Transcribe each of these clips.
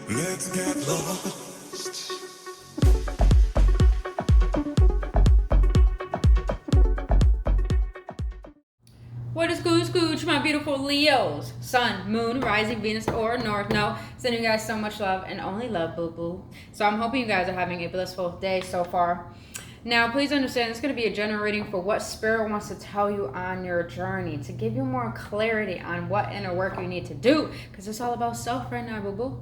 Let's get lost. What is Scooch, my beautiful Leos? Sun, Moon, Rising, Venus, or North Node. Sending you guys so much love and only love, boo-boo. So I'm hoping you guys are having a blissful day so far. Now, please understand, it's going to be a general reading for what Spirit wants to tell you on your journey, to give you more clarity on what inner work you need to do, because it's all about self right now, boo-boo.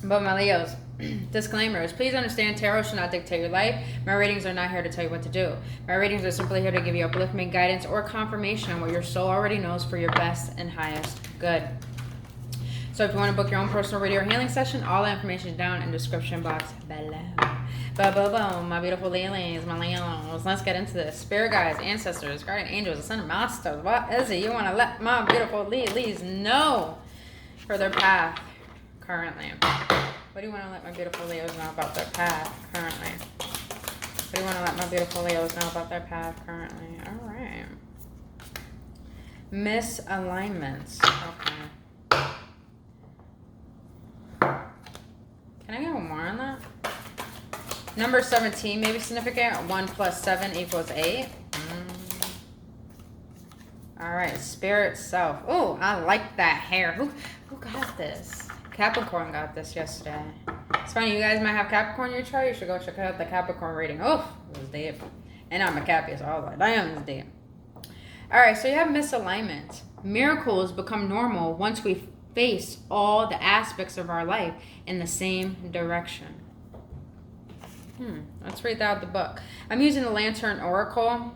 But my Leos, disclaimers, please understand tarot should not dictate your life. My readings are not here to tell you what to do. My readings are simply here to give you upliftment, guidance, or confirmation on what your soul already knows for your best and highest good. So if you want to book your own personal reading or healing session, all the information is down in the description box below. Boom, my beautiful Leos, my Leos. Let's get into this. Spirit guides, ancestors, guardian angels, ascended masters. What is it you want to let my beautiful Leos know for their path currently? What do you want to let my beautiful Leos know about their path currently? What do you want to let my beautiful Leos know about their path currently? All right. Misalignments. Okay. Can I get one more on that? Number 17 may be significant. 1 plus 7 equals 8. All right. Spirit self. Oh, I like that hair. Who got this? Capricorn got this yesterday. It's funny, you guys might have Capricorn in your chart. You should go check out the Capricorn reading. Oh, it was deep. And I'm a Cappy, so I was like, damn, it's deep. All right, so you have misalignment. Miracles become normal once we face all the aspects of our life in the same direction. Let's read out the book. I'm using the Lantern Oracle.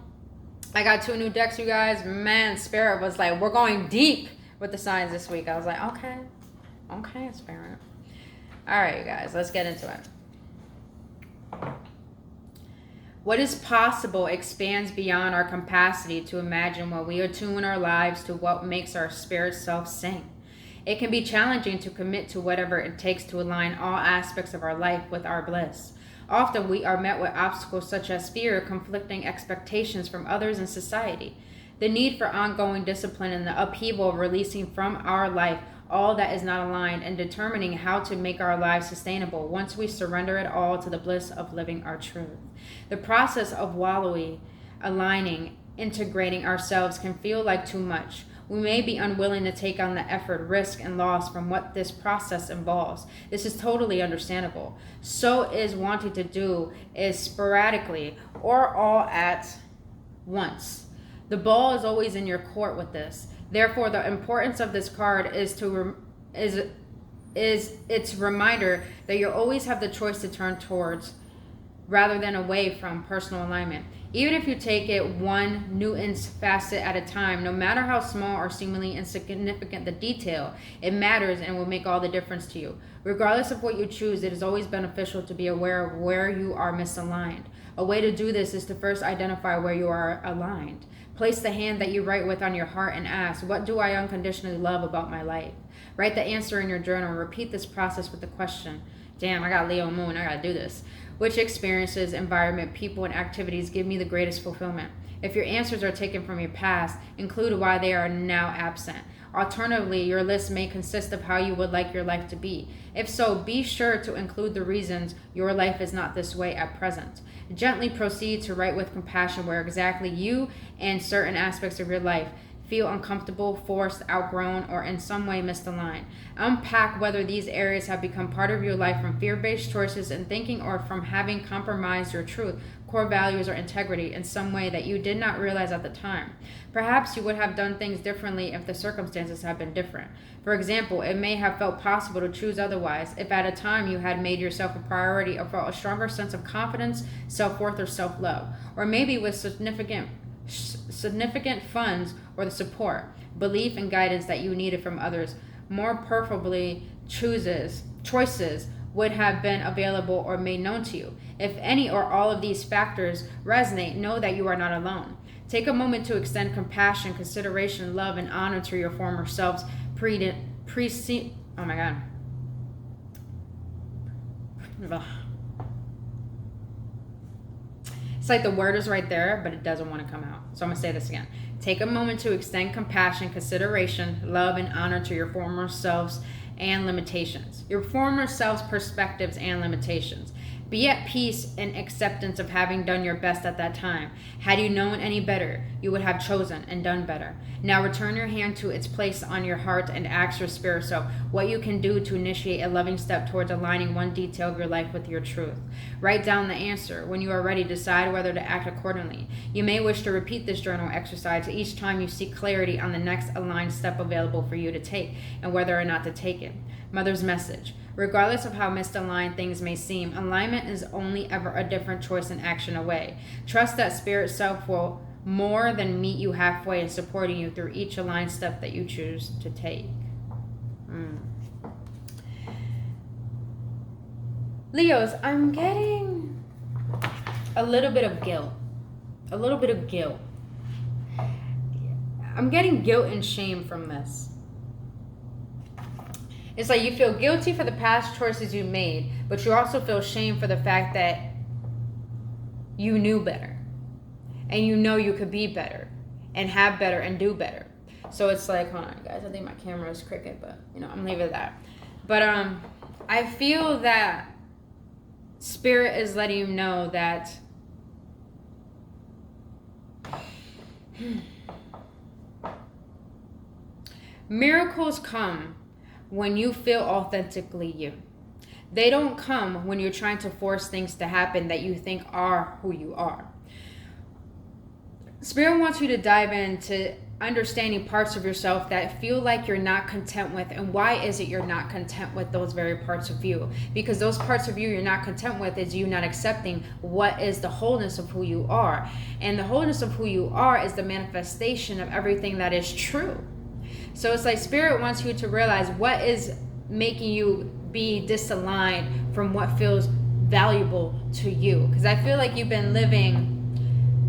I got 2 new decks, you guys. Man, Spirit was like, we're going deep with the signs this week. I was like, okay. Okay, Spirit. All right, you guys, let's get into it. What is possible expands beyond our capacity to imagine when we attune our lives to what makes our spirit self sing. It can be challenging to commit to whatever it takes to align all aspects of our life with our bliss. Often we are met with obstacles such as fear, conflicting expectations from others in society, the need for ongoing discipline, and the upheaval of releasing from our life all that is not aligned, and determining how to make our lives sustainable once we surrender it all to the bliss of living our truth. The process of wallowing, aligning, integrating ourselves can feel like too much. We may be unwilling to take on the effort, risk, and loss from what this process involves. This is totally understandable. So is wanting to do is sporadically or all at once. The ball is always in your court with this. Therefore, the importance of this card is its reminder that you always have the choice to turn towards rather than away from personal alignment. Even if you take it one nuance facet at a time, no matter how small or seemingly insignificant the detail, it matters and will make all the difference to you. Regardless of what you choose, it is always beneficial to be aware of where you are misaligned. A way to do this is to first identify where you are aligned. Place the hand that you write with on your heart and ask, what do I unconditionally love about my life? Write the answer in your journal and repeat this process with the question, damn, I got Leo Moon, I gotta do this. Which experiences, environment, people, and activities give me the greatest fulfillment? If your answers are taken from your past, include why they are now absent. Alternatively, your list may consist of how you would like your life to be. If so, be sure to include the reasons your life is not this way at present. Gently proceed to write with compassion where exactly you and certain aspects of your life feel uncomfortable, forced, outgrown, or in some way misaligned. Unpack whether these areas have become part of your life from fear-based choices and thinking, or from having compromised your truth, core values, or integrity in some way that you did not realize at the time. Perhaps you would have done things differently if the circumstances had been different. For example, it may have felt possible to choose otherwise if at a time you had made yourself a priority or felt a stronger sense of confidence, self-worth, or self-love. Or maybe with significant funds or the support, belief, and guidance that you needed from others, more preferably choices would have been available or made known to you. If any or all of these factors resonate, know that you are not alone. Take a moment to extend compassion, consideration, love, and honor to your former selves. Oh my God. It's like the word is right there, but it doesn't want to come out. So I'm going to say this again. Take a moment to extend compassion, consideration, love, and honor to your former selves and limitations. Your former selves' perspectives and limitations. Be at peace and acceptance of having done your best at that time. Had you known any better, you would have chosen and done better. Now return your hand to its place on your heart and ask your spirit self what you can do to initiate a loving step towards aligning one detail of your life with your truth. Write down the answer. When you are ready, decide whether to act accordingly. You may wish to repeat this journal exercise each time you seek clarity on the next aligned step available for you to take and whether or not to take it. Mother's message. Regardless of how misaligned things may seem, alignment is only ever a different choice and action away. Trust that spirit self will more than meet you halfway in supporting you through each aligned step that you choose to take. Leos, I'm getting a little bit of guilt. A little bit of guilt. I'm getting guilt and shame from this. It's like you feel guilty for the past choices you made, but you also feel shame for the fact that you knew better. And you know you could be better and have better and do better. So it's like, hold on guys, I think my camera is crooked, but I'm leaving it that. But I feel that Spirit is letting you know that miracles come when you feel authentically you. They don't come when you're trying to force things to happen that you think are who you are. Spirit wants you to dive into understanding parts of yourself that feel like you're not content with. And why is it you're not content with those very parts of you? Because those parts of you you're not content with is you not accepting what is the wholeness of who you are. And the wholeness of who you are is the manifestation of everything that is true. So it's like Spirit wants you to realize what is making you be disaligned from what feels valuable to you. Because I feel like you've been living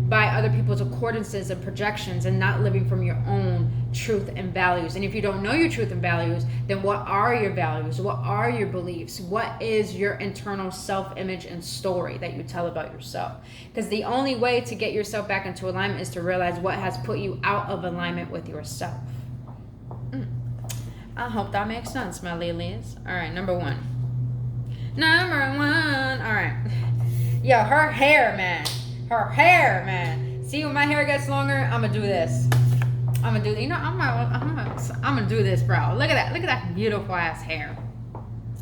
by other people's accordances and projections and not living from your own truth and values. And if you don't know your truth and values, then what are your values? What are your beliefs? What is your internal self-image and story that you tell about yourself? Because the only way to get yourself back into alignment is to realize what has put you out of alignment with yourself. I hope that makes sense, my lilies. All right, number one. All right. Yo, her hair, man. See, when my hair gets longer, I'm gonna do this. I'm gonna do this, bro. Look at that beautiful ass hair.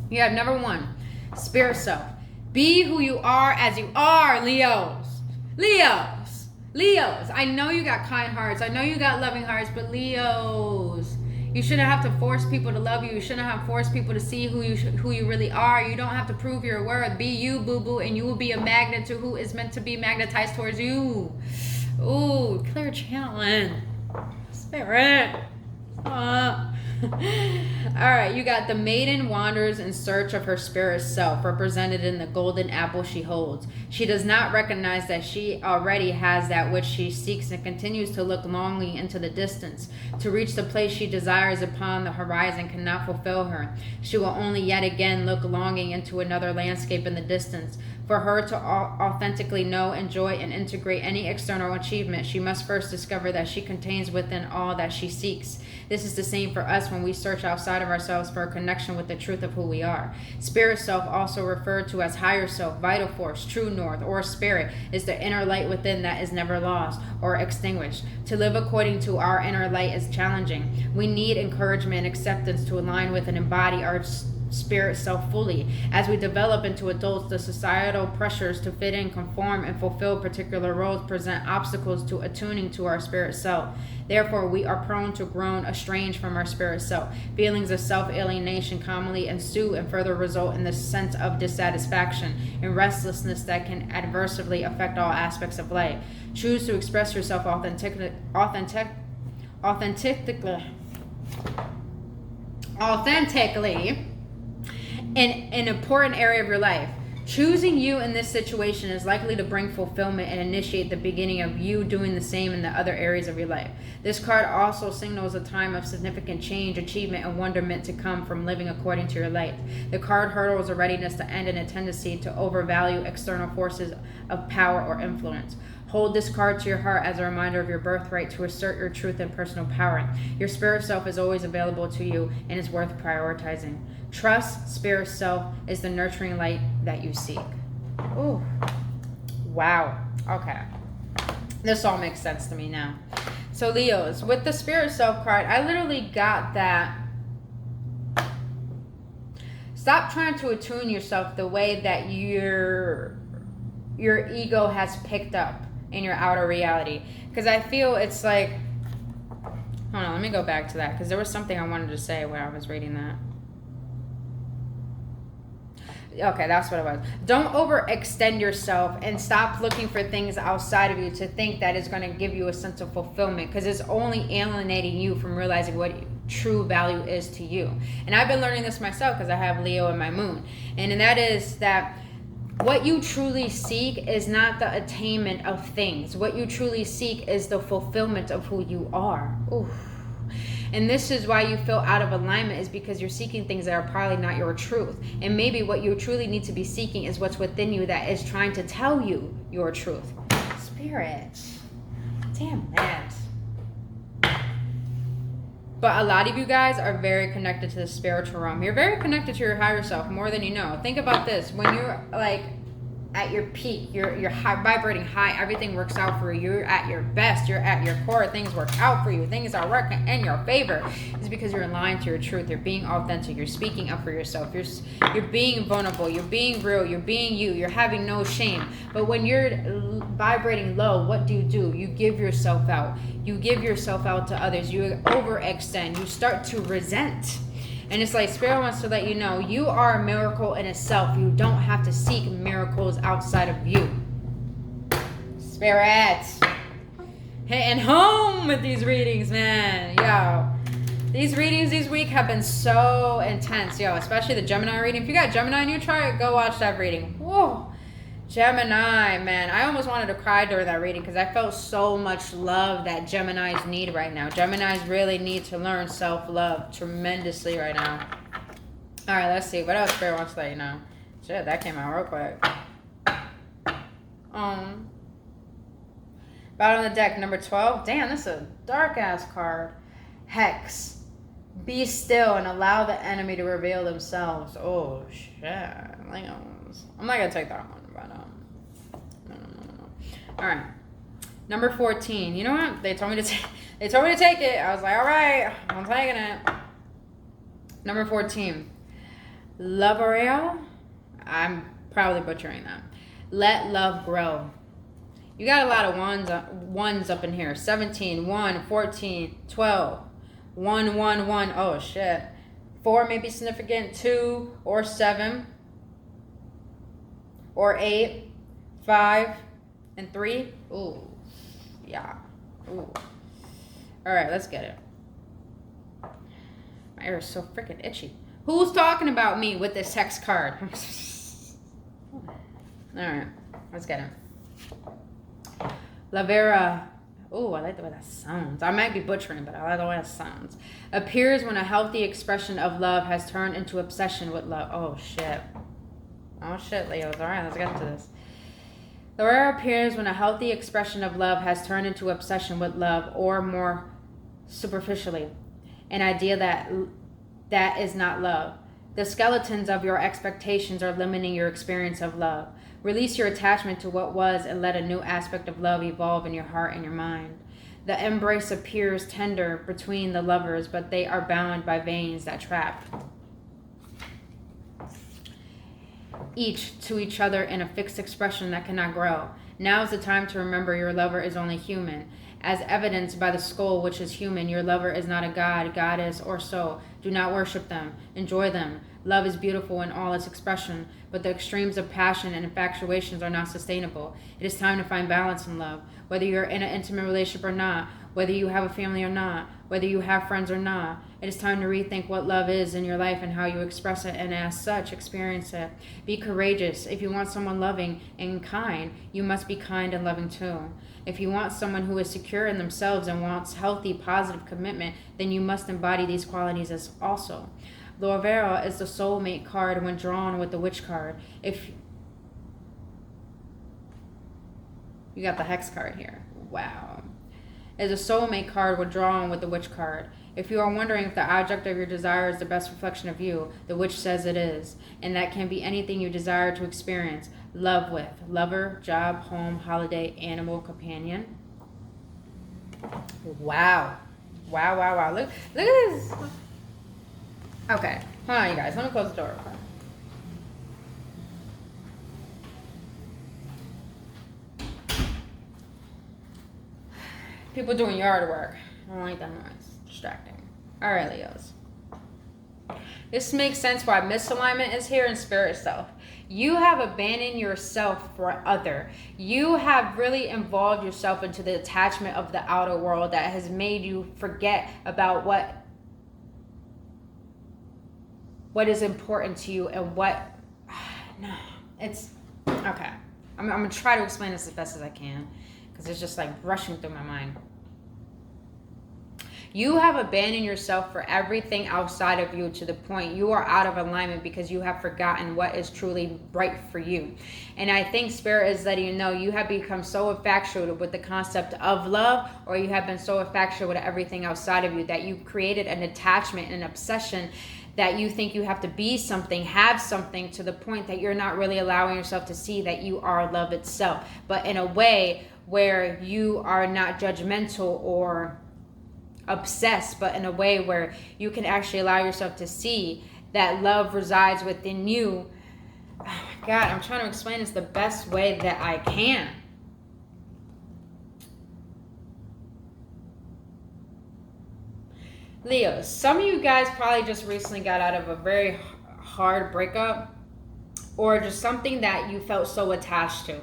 You have number one, spirit self. Be who you are as you are, Leos. I know you got kind hearts. I know you got loving hearts, but Leos, you shouldn't have to force people to love you. You shouldn't have to force people to see who you really are. You don't have to prove your worth. Be you, boo-boo, and you will be a magnet to who is meant to be magnetized towards you. Ooh, clear channeling. Spirit. All right, you got the maiden wanders in search of her spirit self, represented in the golden apple she holds. She does not recognize that she already has that which she seeks and continues to look longingly into the distance. To reach the place she desires upon the horizon cannot fulfill her. She will only yet again look longing into another landscape in the distance. For her to authentically know, enjoy, and integrate any external achievement, she must first discover that she contains within all that she seeks. This is the same for us when we search outside of ourselves for a connection with the truth of who we are. Spirit self, also referred to as higher self, vital force, true north, or spirit, is the inner light within that is never lost or extinguished. To live according to our inner light is challenging. We need encouragement and acceptance to align with and embody our spirit self fully. As we develop into adults, the societal pressures to fit in, conform, and fulfill particular roles present obstacles to attuning to our spirit self. Therefore, we are prone to grow estranged from our spirit self. Feelings of self-alienation commonly ensue and further result in the sense of dissatisfaction and restlessness that can adversely affect all aspects of life. Choose to express yourself authentically in an important area of your life. Choosing you in this situation is likely to bring fulfillment and initiate the beginning of you doing the same in the other areas of your life. This card also signals a time of significant change, achievement, and wonderment to come from living according to your light. The card hurdles a readiness to end and a tendency to overvalue external forces of power or influence. Hold this card to your heart as a reminder of your birthright to assert your truth and personal power. Your spirit self is always available to you and is worth prioritizing. Trust spirit self is the nurturing light that you seek. Ooh. Wow. Okay. This all makes sense to me now. So Leos, with the spirit self card, I literally got that. Stop trying to attune yourself the way that your ego has picked up in your outer reality. Because I feel it's like, hold on, let me go back to that, because there was something I wanted to say when I was reading that. Okay, that's what it was. Don't overextend yourself and stop looking for things outside of you to think that it's going to give you a sense of fulfillment, because it's only alienating you from realizing what true value is to you. And I've been learning this myself because I have Leo in my moon. And that is that what you truly seek is not the attainment of things. What you truly seek is the fulfillment of who you are. Ooh. And this is why you feel out of alignment, is because you're seeking things that are probably not your truth. And maybe what you truly need to be seeking is what's within you that is trying to tell you your truth. Spirit. Damn that. But a lot of you guys are very connected to the spiritual realm. You're very connected to your higher self more than you know. Think about this. When you're like at your peak, you're high, vibrating high, everything works out for you. You're at your best, you're at your core, things work out for you, things are working in your favor. It's because you're in line to your truth. You're being authentic, you're speaking up for yourself, you're being vulnerable, you're being real, you're being you, you're having no shame. But when you're vibrating low, what do? You give yourself out. You give yourself out to others. You overextend. You start to resent. And it's like Spirit wants to let you know you are a miracle in itself. You don't have to seek miracles outside of you. Spirit. Hitting home with these readings, man. Yo. These readings this week have been so intense. Yo, especially the Gemini reading. If you got Gemini and you try it, go watch that reading. Whoa. Gemini, man. I almost wanted to cry during that reading because I felt so much love that Geminis need right now. Geminis really need to learn self-love tremendously right now. All right, let's see. What else Spirit wants to let you know? Shit, that came out real quick. Bottom of the deck, number 12. Damn, this is a dark-ass card. Hex. Be still and allow the enemy to reveal themselves. Oh, shit. I'm not going to take that one. No. All right, number 14. You know what? They told me to take it. I was like, all right, I'm taking it. Number 14. Lovereal. I'm probably butchering that. Let love grow. You got a lot of ones up in here. 17, 1, 14, 12, 1, 1, 1. Oh shit. 4 may be significant. 2 or 7 or 8, 5. And 3. Ooh. Yeah. Ooh. Alright, let's get it. My ear is so freaking itchy. Who's talking about me with this hex card? Alright, let's get it. Lavera. Ooh, I like the way that sounds. I might be butchering, but I like the way that sounds. Appears when a healthy expression of love has turned into obsession with love. Oh, shit. Oh, shit, Leos. Alright, let's get into this. The rare appears when a healthy expression of love has turned into obsession with love, or more superficially, an idea that is not love. The skeletons of your expectations are limiting your experience of love. Release your attachment to what was and let a new aspect of love evolve in your heart and your mind. The embrace appears tender between the lovers, but they are bound by veins that trap each to each other in a fixed expression that cannot grow. Now is the time to remember your lover is only human. As evidenced by the skull, which is human, your lover is not a god, goddess, or soul. Do not worship them. Enjoy them. Love is beautiful in all its expression, but the extremes of passion and infatuations are not sustainable. It is time to find balance in love. Whether you're in an intimate relationship or not, whether you have a family or not, whether you have friends or not, it is time to rethink what love is in your life and how you express it, and as such, experience it. Be courageous. If you want someone loving and kind, you must be kind and loving too. If you want someone who is secure in themselves and wants healthy, positive commitment, then you must embody these qualities as also. Loavera is the soulmate card when drawn with the witch card. You got the Hex card here. Wow. Is a soulmate card withdrawn with the Witch card. If you are wondering if the object of your desire is the best reflection of you, the Witch says it is. And that can be anything you desire to experience. Love with. Lover, job, home, holiday, animal, companion. Wow. Wow, wow, wow. Look at this. Okay. Hold on, you guys. Let me close the door. People doing yard work. I don't like that noise. Distracting. All right, Leos. This makes sense why misalignment is here in spirit self. You have abandoned yourself for other. You have really involved yourself into the attachment of the outer world that has made you forget about what is important to you and what. No, it's okay. I'm gonna try to explain this as best as I can because it's just like rushing through my mind. You have abandoned yourself for everything outside of you to the point you are out of alignment because you have forgotten what is truly right for you. And I think Spirit is letting you know you have become so infatuated with the concept of love, or you have been so infatuated with everything outside of you that you created an attachment and an obsession that you think you have to be something, have something, to the point that you're not really allowing yourself to see that you are love itself, but in a way where you are not judgmental or obsessed, but in a way where you can actually allow yourself to see that love resides within you. Oh my God, I'm trying to explain this the best way that I can. Leo, some of you guys probably just recently got out of a very hard breakup, or just something that you felt so attached to,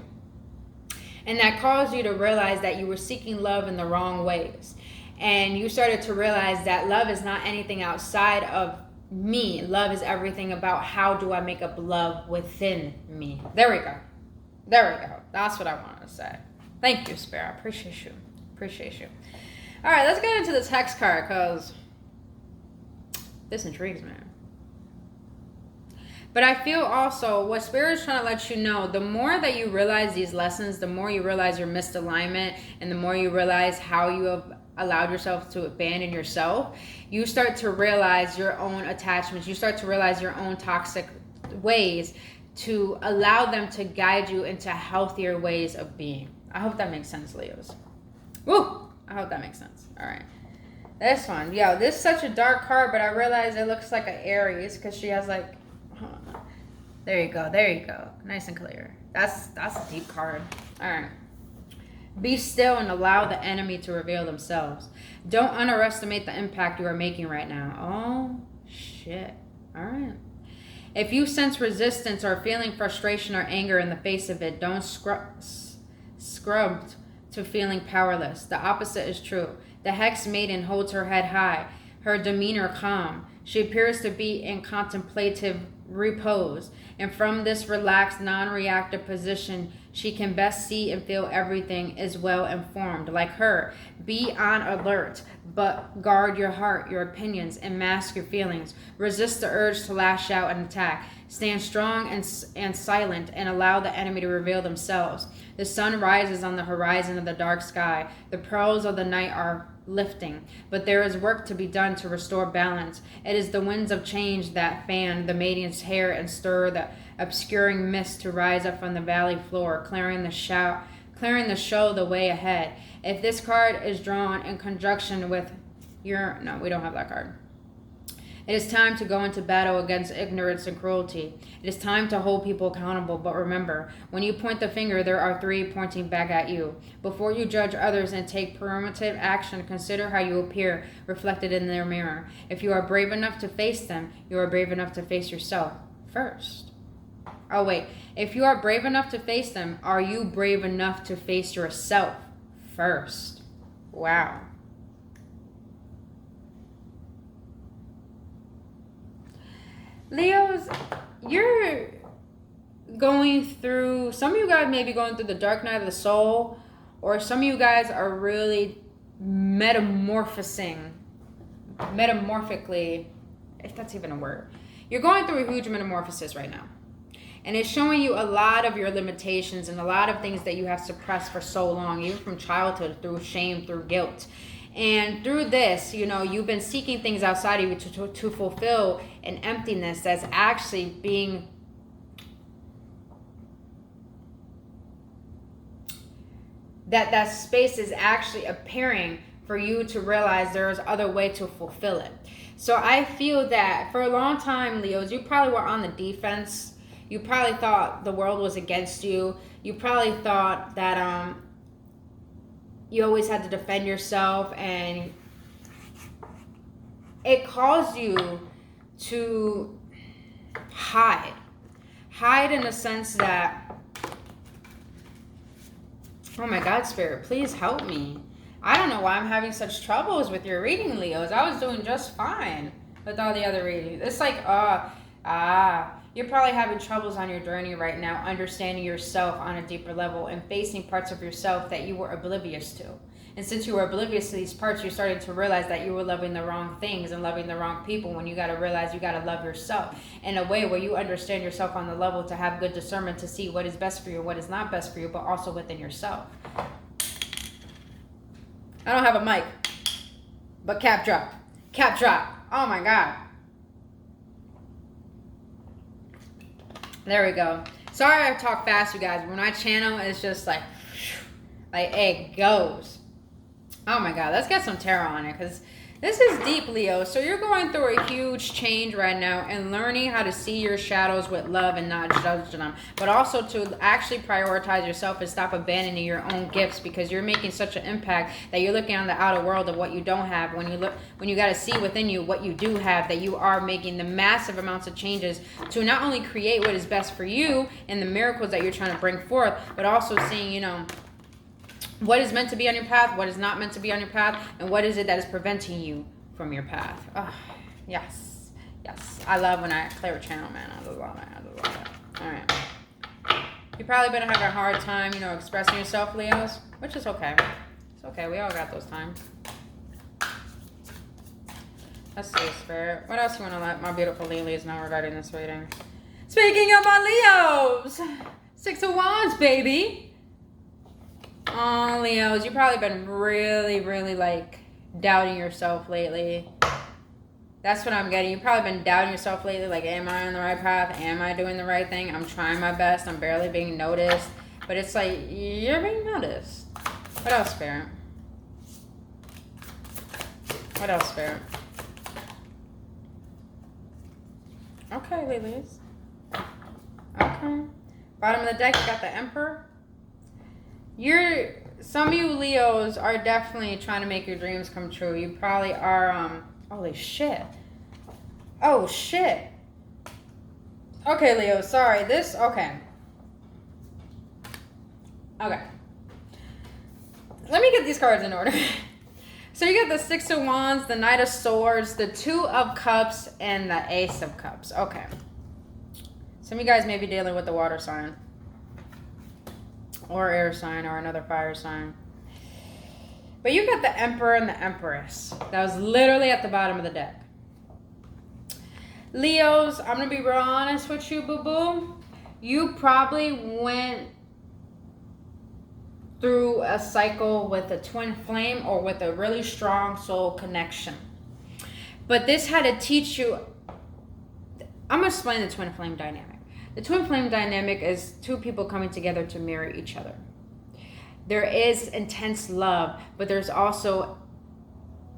and that caused you to realize that you were seeking love in the wrong ways. And you started to realize that love is not anything outside of me. Love is everything about how do I make up love within me. There we go. There we go. That's what I wanted to say. Thank you, Spirit. I appreciate you. Appreciate you. All right, let's get into this hex card because this intrigues me. But I feel also what Spirit is trying to let you know, the more that you realize these lessons, the more you realize your misalignment, and the more you realize how you have allowed yourself to abandon yourself, you start to realize your own attachments. You start to realize your own toxic ways, to allow them to guide you into healthier ways of being. I hope that makes sense, Leos. Woo! I hope that makes sense. All right. This one. Yo, this is such a dark card, but I realize it looks like an Aries because she has like... There you go. There you go. Nice and clear. That's a deep card. All right. Be still and allow the enemy to reveal themselves. Don't underestimate the impact you are making right now. Oh, shit. All right. If you sense resistance or feeling frustration or anger in the face of it, don't scrub to feeling powerless. The opposite is true. The Hex Maiden holds her head high, her demeanor calm. She appears to be in contemplative repose, and from this relaxed, non-reactive position, she can best see and feel everything is well informed. Like her, be on alert, but guard your heart, your opinions, and mask your feelings. Resist the urge to lash out and attack. Stand strong and silent, and allow the enemy to reveal themselves. The sun rises on the horizon of the dark sky. The pearls of the night are lifting, but there is work to be done to restore balance. It is the winds of change that fan the maiden's hair and stir the obscuring mist to rise up from the valley floor, clearing the show the way ahead. If this card is drawn in conjunction with your... No, we don't have that card. It is time to go into battle against ignorance and cruelty. It is time to hold people accountable, but remember, when you point the finger, there are three pointing back at you. Before you judge others and take performative action, consider how you appear reflected in their mirror. If you are brave enough to face them, you are brave enough to face yourself first. Oh, wait. If you are brave enough to face them, are you brave enough to face yourself first? Wow. Leos, you're going through, some of you guys may be going through the dark night of the soul, or some of you guys are really metamorphically, if that's even a word. You're going through a huge metamorphosis right now. And it's showing you a lot of your limitations and a lot of things that you have suppressed for so long, even from childhood, through shame, through guilt. And through this, you've been seeking things outside of you to fulfill an emptiness that's actually being that space is actually appearing for you to realize there's other way to fulfill it. So I feel that for a long time, Leos, you probably were on the defense. You probably thought the world was against you. You probably thought that you always had to defend yourself, and it caused you to hide in the sense that, oh my God, Spirit, please help me. I don't know why I'm having such troubles with your reading, Leos. I was doing just fine with all the other readings. It's like, you're probably having troubles on your journey right now, understanding yourself on a deeper level and facing parts of yourself that you were oblivious to. And since you were oblivious to these parts, you're starting to realize that you were loving the wrong things and loving the wrong people, when you got to realize you got to love yourself in a way where you understand yourself on the level to have good discernment to see what is best for you and what is not best for you, but also within yourself. I don't have a mic, but cap drop. Oh my God. There we go. Sorry I talk fast, you guys. When I channel, it's just like it goes. Oh my God, let's get some tarot on it, because this is deep, Leo. So you're going through a huge change right now and learning how to see your shadows with love and not judge them. But also to actually prioritize yourself and stop abandoning your own gifts, because you're making such an impact that you're looking on the outer world of what you don't have. When you got to see within you what you do have, that you are making the massive amounts of changes to not only create what is best for you and the miracles that you're trying to bring forth, but also seeing, what is meant to be on your path, what is not meant to be on your path, and what is it that is preventing you from your path. Oh, yes. I love when I clear a channel, man. I love it. All right. You've probably been having a hard time, expressing yourself, Leos, which is okay. It's okay. We all got those times. Let's see, Spirit. What else you want to let my beautiful Lilies know regarding this reading? Speaking of my Leos, 6 of Wands, baby. Oh, Leos, you've probably been really, really, doubting yourself lately. That's what I'm getting. You've probably been doubting yourself lately, am I on the right path? Am I doing the right thing? I'm trying my best. I'm barely being noticed. But it's like, you're being noticed. What else, Spirit? What else, Spirit? Okay, Lilies. Okay. Bottom of the deck, you got the Emperor. Some of you Leos are definitely trying to make your dreams come true. You probably are, holy shit. Oh, shit. Okay, Leo, sorry. Okay. Let me get these cards in order. So you got the 6 of Wands, the Knight of Swords, the 2 of Cups, and the Ace of Cups. Okay. Some of you guys may be dealing with the water sign, or air sign, or another fire sign. But you got the Emperor and the Empress. That was literally at the bottom of the deck. Leos, I'm going to be real honest with you, boo-boo. You probably went through a cycle with a twin flame or with a really strong soul connection. But this had to teach you... I'm going to explain the twin flame dynamic. The twin flame dynamic is 2 people coming together to mirror each other. There is intense love, but there's also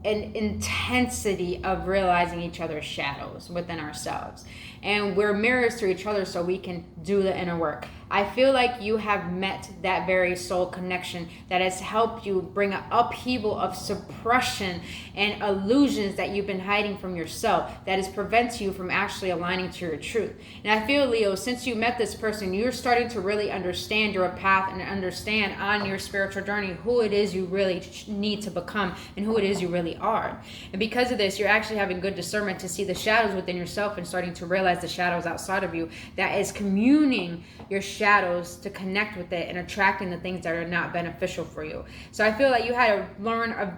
an intensity of realizing each other's shadows within ourselves. And we're mirrors to each other so we can do the inner work. I feel like you have met that very soul connection that has helped you bring an upheaval of suppression and illusions that you've been hiding from yourself that prevents you from actually aligning to your truth. And I feel, Leo, since you met this person, you're starting to really understand your path and understand on your spiritual journey who it is you really need to become and who it is you really are. And because of this, you're actually having good discernment to see the shadows within yourself and starting to realize the shadows outside of you that is communing your shadows to connect with it and attracting the things that are not beneficial for you. So I feel like you had to learn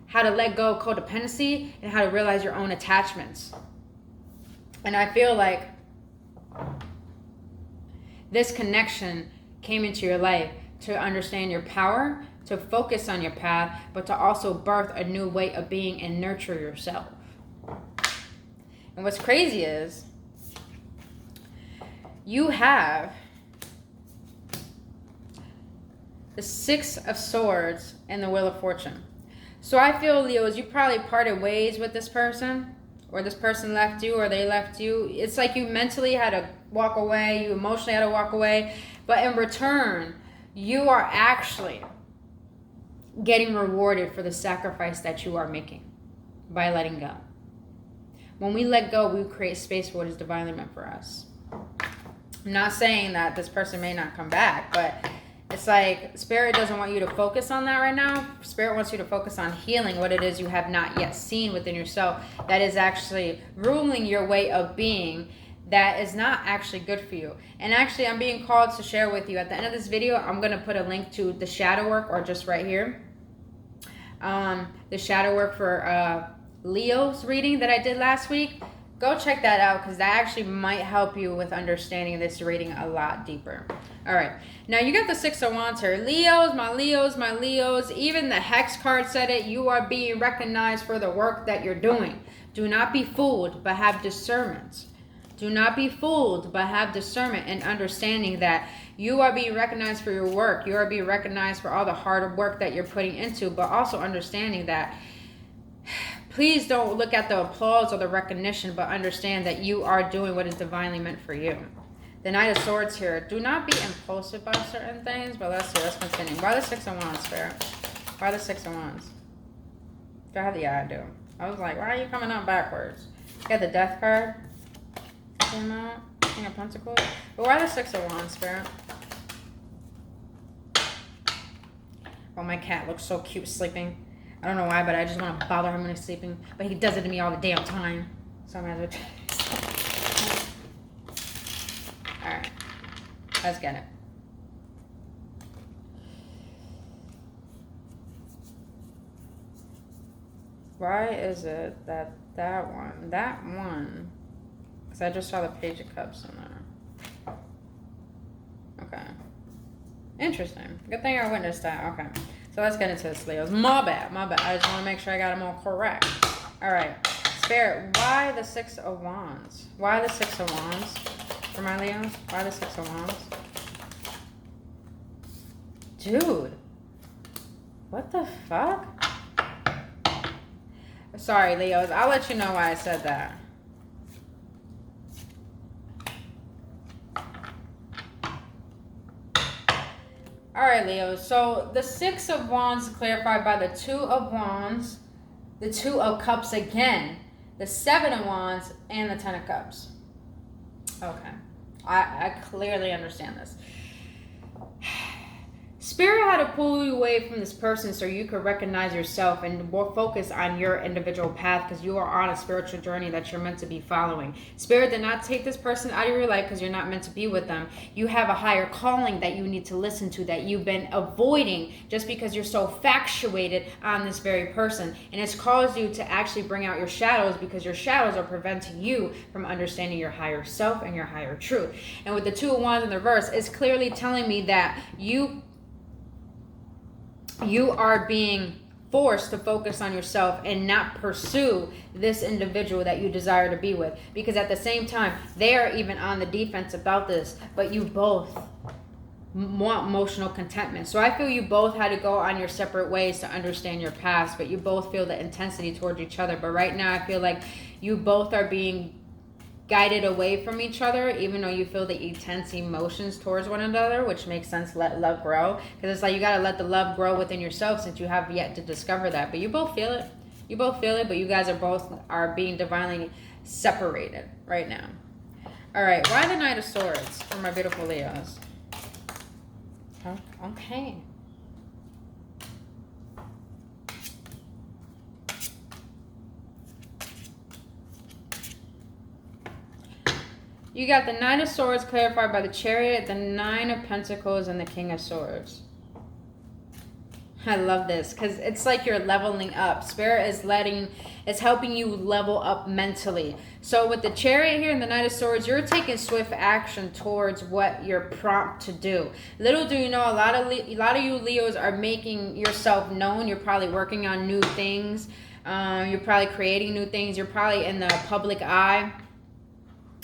how to let go of codependency and how to realize your own attachments. And I feel like This connection came into your life to understand your power, to focus on your path, but to also birth a new way of being and nurture yourself. And what's crazy is you have the Six of Swords and the Wheel of Fortune. So I feel, Leos, you probably parted ways with this person, or this person left you, or they left you. It's like you mentally had to walk away, you emotionally had to walk away, but in return, you are actually getting rewarded for the sacrifice that you are making by letting go. When we let go, we create space for what is divinely meant for us. I'm not saying that this person may not come back, but it's like Spirit doesn't want you to focus on that right now. Spirit wants you to focus on healing what it is you have not yet seen within yourself that is actually ruling your way of being, that is not actually good for you. And actually, I'm being called to share with you at the end of this video, I'm going to put a link to the shadow work, or just right here, the shadow work for Leo's reading that I did last week. Go check that out, because that actually might help you with understanding this reading a lot deeper. All right. Now, you got the Six of Wands here. Leos, my Leos, my Leos. Even the Hex card said it. You are being recognized for the work that you're doing. Do not be fooled, but have discernment. Do not be fooled, but have discernment and understanding that you are being recognized for your work. You are being recognized for all the hard work that you're putting into, but also understanding that please don't look at the applause or the recognition, but understand that you are doing what is divinely meant for you. The Knight of Swords here. Do not be impulsive by certain things, but let's see. Let's continue. Why the Six of Wands, Spirit? Why the Six of Wands? Yeah, I do. I was like, why are you coming up backwards? You got the Death card. King of Pentacles. But why the Six of Wands, Spirit? Oh, my cat looks so cute sleeping. I don't know why, but I just want to bother him when he's sleeping. But he does it to me all the damn time. So I'm going to... Alright. Let's get it. Why is it that that one... Because I just saw the Page of Cups in there. Okay. Interesting. Good thing I witnessed that. Okay. So let's get into this, Leos. My bad. I just want to make sure I got them all correct. All right. Spirit, why the Six of Wands? Why the Six of Wands for my Leos? Why the Six of Wands? Dude. What the fuck? Sorry, Leos. I'll let you know why I said that. All right, Leo. So the Six of Wands is clarified by the Two of Wands, the Two of Cups again, the Seven of Wands, and the Ten of Cups. Okay. I clearly understand this. Spirit had to pull you away from this person so you could recognize yourself and more focus on your individual path, because you are on a spiritual journey that you're meant to be following. Spirit did not take this person out of your life because you're not meant to be with them. You have a higher calling that you need to listen to, that you've been avoiding just because you're so factuated on this very person. And it's caused you to actually bring out your shadows, because your shadows are preventing you from understanding your higher self and your higher truth. And with the Two of Wands in the reverse, it's clearly telling me that you are being forced to focus on yourself and not pursue this individual that you desire to be with, because at the same time they are even on the defense about this, but you both want emotional contentment. So I feel you both had to go on your separate ways to understand your past, but you both feel the intensity towards each other. But right now I feel like you both are being guided away from each other, even though you feel the intense emotions towards one another, which makes sense. Let love grow, because it's like you got to let the love grow within yourself, since you have yet to discover that. But you both feel it. You both feel it, but you guys are being divinely separated right now. All right. Why the Knight of Swords for my beautiful Leos? Okay. You got the Nine of Swords clarified by the Chariot, the Nine of Pentacles, and the King of Swords. I love this because it's like you're leveling up. Spirit is helping you level up mentally. So with the Chariot here and the Knight of Swords, you're taking swift action towards what you're prompt to do. Little do you know, a lot of you Leos are making yourself known. You're probably working on new things. You're probably creating new things. You're probably in the public eye.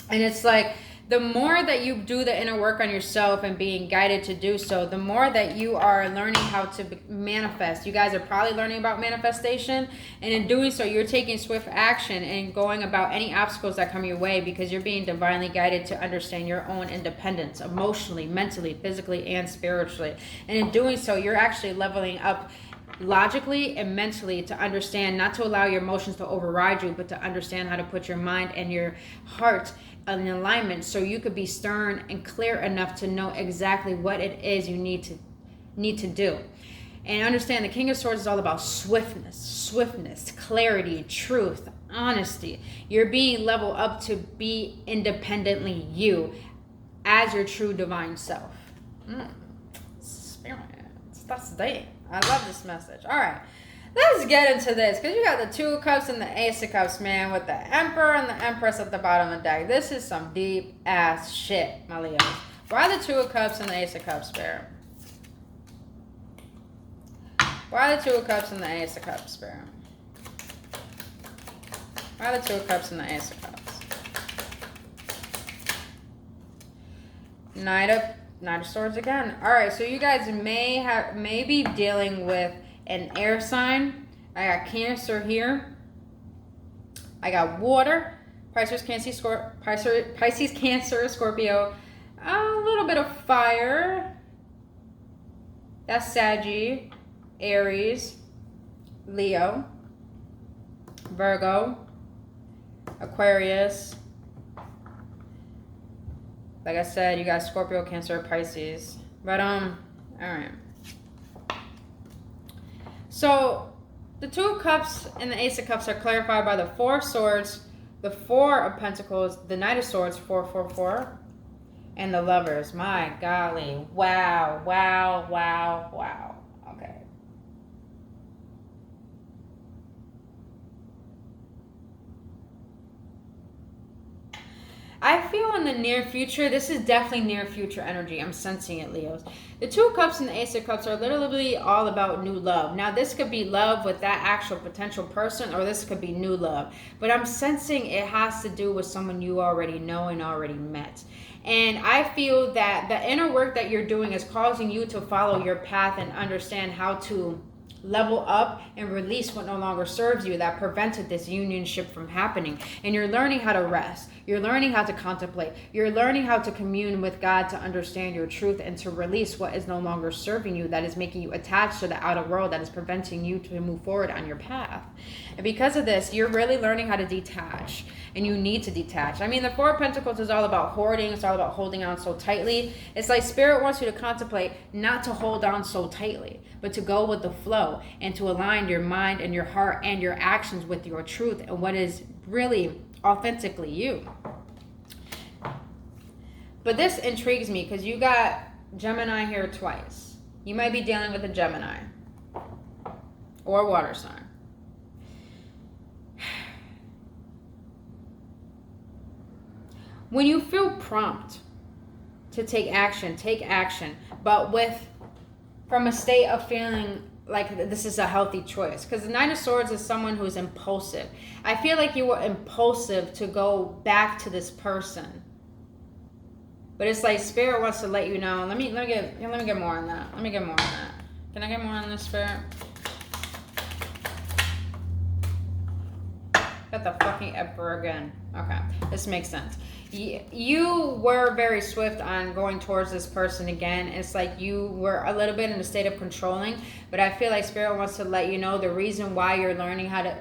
And it's like, the more that you do the inner work on yourself and being guided to do so, the more that you are learning how to manifest. You guys are probably learning about manifestation, and in doing so, you're taking swift action and going about any obstacles that come your way, because you're being divinely guided to understand your own independence emotionally, mentally, physically, and spiritually. And in doing so, you're actually leveling up logically and mentally to understand, not to allow your emotions to override you, but to understand how to put your mind and your heart in alignment, so you could be stern and clear enough to know exactly what it is you need to do. And understand the King of Swords is all about swiftness, clarity, truth, honesty. You're being leveled up to be independently you as your true divine self. Spirit, that's deep. I love this message. All right, let's get into this, because you got the Two of Cups and the Ace of Cups, man, with the Emperor and the Empress at the bottom of the deck. This is some deep ass shit, my Leos. Why the Two of Cups and the Ace of Cups, Spirit? Why the Two of Cups and the Ace of Cups, Spirit? Why the Two of Cups and the Ace of Cups? Knight of Swords again. All right, so you guys may be dealing with an air sign. I got Cancer here. I got water. Pisces, Cancer, Scorpio. A little bit of fire. That's Saggy, Aries, Leo, Virgo, Aquarius. Like I said, you got Scorpio, Cancer, Pisces. But all right. So the Two of Cups and the Ace of Cups are clarified by the Four of Swords, the Four of Pentacles, the Knight of Swords, 444, and the Lovers. My golly. Wow. Okay. I feel in the near future, this is definitely near future energy. I'm sensing it, Leos. The Two of Cups and the Ace of Cups are literally all about new love. Now, this could be love with that actual potential person, or this could be new love. But I'm sensing it has to do with someone you already know and already met. And I feel that the inner work that you're doing is causing you to follow your path and understand how to level up and release what no longer serves you, that prevented this unionship from happening. And you're learning how to rest. You're learning how to contemplate. You're learning how to commune with God to understand your truth and to release what is no longer serving you, that is making you attached to the outer world, that is preventing you to move forward on your path. And because of this, you're really learning how to detach. And you need to detach. I mean, the Four of Pentacles is all about hoarding. It's all about holding on so tightly. It's like Spirit wants you to contemplate not to hold on so tightly, but to go with the flow and to align your mind and your heart and your actions with your truth and what is really authentically you. But this intrigues me because you got Gemini here twice. You might be dealing with a Gemini or water sign. When you feel prompt to take action, but from a state of feeling like this is a healthy choice. Because the Knight of Swords is someone who's impulsive. I feel like you were impulsive to go back to this person. But it's like Spirit wants to let you know. Let me get more on that. Can I get more on this, Spirit? Got the fucking Emperor again. Okay, this makes sense. You were very swift on going towards this person again. It's like you were a little bit in a state of controlling, but I feel like Spirit wants to let you know the reason why you're learning how to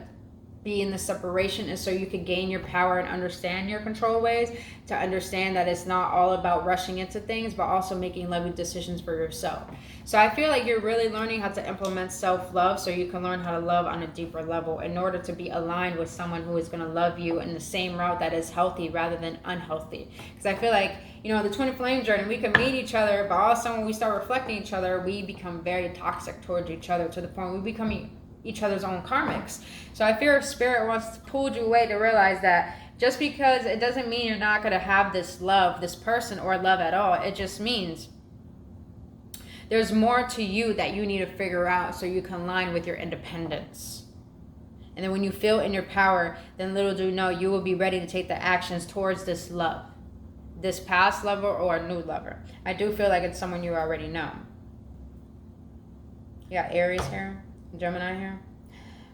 be in the separation is so you can gain your power and understand your control ways, to understand that it's not all about rushing into things, but also making loving decisions for yourself. So I feel like you're really learning how to implement self-love so you can learn how to love on a deeper level in order to be aligned with someone who is going to love you in the same route that is healthy rather than unhealthy. Because I feel like, the twin flame journey, we can meet each other, but all of a sudden when we start reflecting each other, we become very toxic towards each other to the point we become each other's own karmics. So I fear spirit wants to pull you away to realize that just because it doesn't mean you're not going to have this love, this person, or love at all. It just means there's more to you that you need to figure out so you can align with your independence. And then when you feel in your power, then little do you know, you will be ready to take the actions towards this love, this past lover or a new lover. I do feel like it's someone you already know. You got Aries here, Gemini here.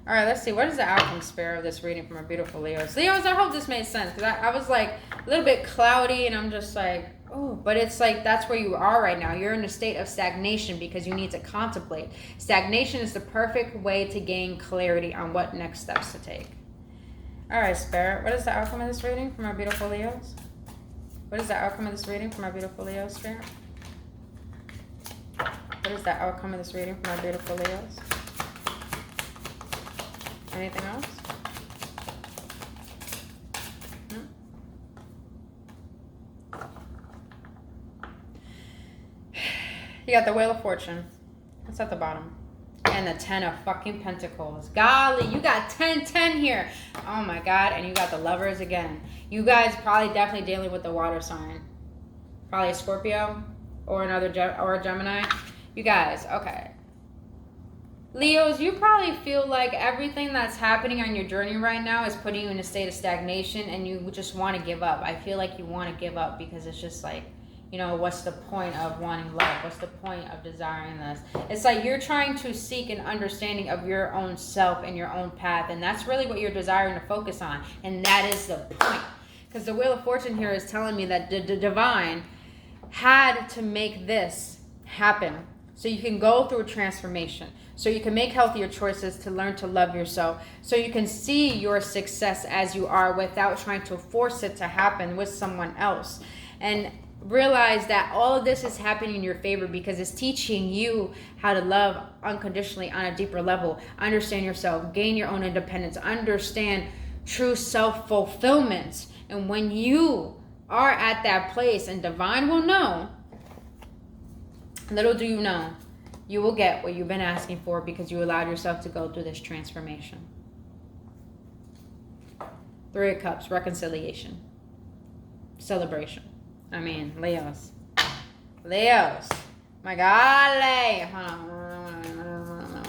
All right, let's see. What is the outcome, spirit, of this reading from our beautiful Leos? Leos, I hope this made sense, because I was like a little bit cloudy, and I'm just like, oh, but it's like that's where you are right now. You're in a state of stagnation because you need to contemplate. Stagnation is the perfect way to gain clarity on what next steps to take. All right, spirit, what is the outcome of this reading from our beautiful Leos? What is the outcome of this reading from our beautiful Leos, spirit? What is the outcome of this reading from our beautiful Leos? Anything else? You got the Wheel of Fortune. That's at the bottom. And the 10 of fucking Pentacles. Golly, you got 10 here. Oh my God. And you got the Lovers again. You guys probably definitely dealing with the water sign. Probably a Scorpio or or a Gemini. You guys, okay. Leos, you probably feel like everything that's happening on your journey right now is putting you in a state of stagnation, and you just want to give up. I feel like you want to give up because it's just like, what's the point of wanting love? What's the point of desiring this? It's like you're trying to seek an understanding of your own self and your own path, and that's really what you're desiring to focus on, and that is the point. Because the Wheel of Fortune here is telling me that the divine had to make this happen so you can go through a transformation, so you can make healthier choices to learn to love yourself, so you can see your success as you are without trying to force it to happen with someone else. And realize that all of this is happening in your favor because it's teaching you how to love unconditionally on a deeper level, understand yourself, gain your own independence, understand true self-fulfillment. And when you are at that place, and divine will know, little do you know, you will get what you've been asking for because you allowed yourself to go through this transformation. 3 of Cups, reconciliation, celebration. I mean, Leos. My God, hold on.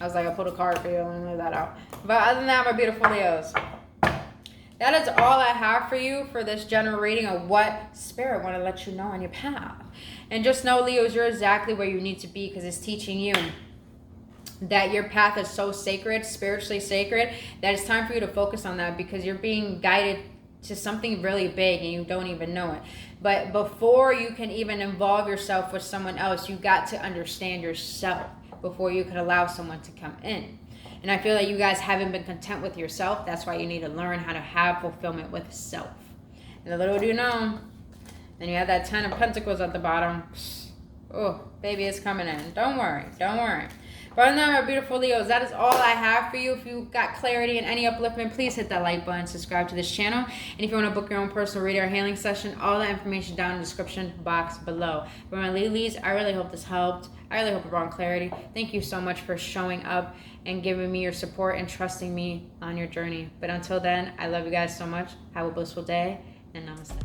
I was like, I pulled a card for you. Let me move that out. But other than that, my beautiful Leos, that is all I have for you for this general reading of what Spirit want to let you know on your path. And just know, Leos, you're exactly where you need to be because it's teaching you that your path is so sacred, spiritually sacred, that it's time for you to focus on that because you're being guided to something really big and you don't even know it. But before you can even involve yourself with someone else, you got to understand yourself before you can allow someone to come in. And I feel like you guys haven't been content with yourself. That's why you need to learn how to have fulfillment with self. And the little do you know, then you have that 10 of Pentacles at the bottom. Oh, baby, it's coming in. Don't worry. But other than that, my beautiful Leos, that is all I have for you. If you got clarity and any upliftment, please hit that like button, subscribe to this channel. And if you want to book your own personal reading or healing session, all that information down in the description box below. For my Lilies, I really hope this helped. I really hope it brought clarity. Thank you so much for showing up and giving me your support and trusting me on your journey. But until then, I love you guys so much. Have a blissful day, and namaste.